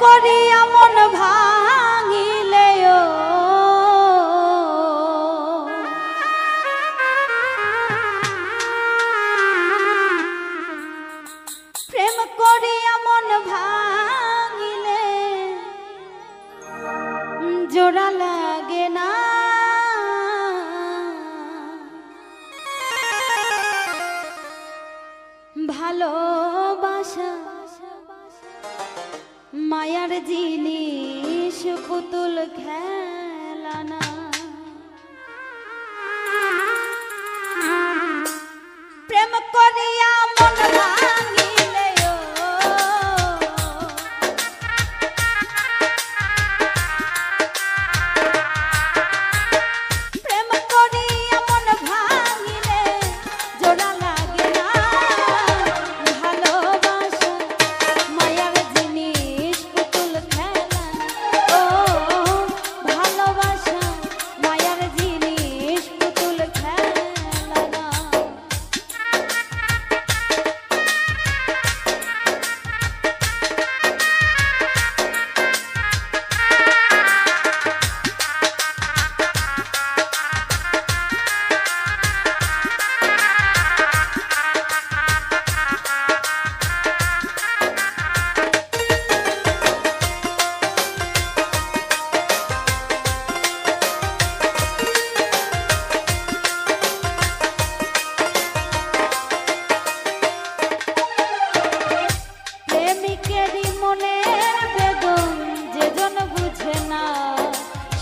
করিয়া মন ভাঙিলেও প্রেম করিয়া মন ভাঙিলে জোড়া লাগে না ভালোবাসা মায়ার জিনিস পুতুল খেলা না প্রেম করিয়া মন ভাঙিলেও প্রেম করিয়া মন ভাঙিলে জোড়া লাগে না ভালোবাসা মায়ার জিনিস পুতুল খেলা ও ভালোবাসা মায়ার জিনিস পুতুল খেলা না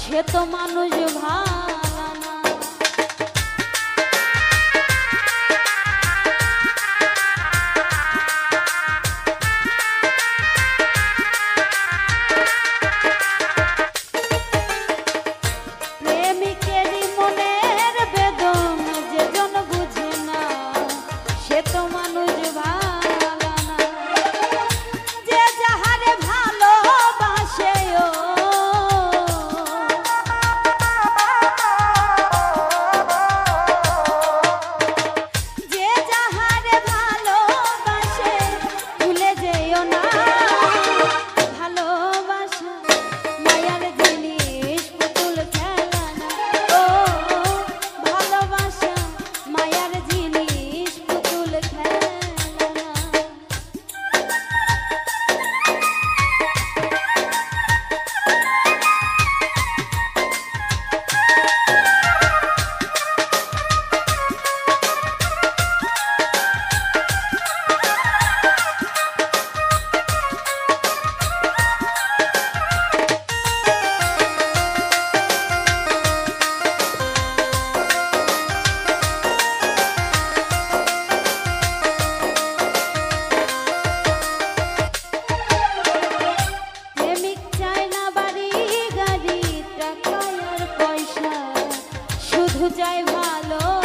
সে তো মানুষ ভালো না প্রেমিকেরই মনের বেদন যেজন বুঝে না সে তো মানুষ ভালো না যে যাহারে ভালোবাসে ও চাই ভালো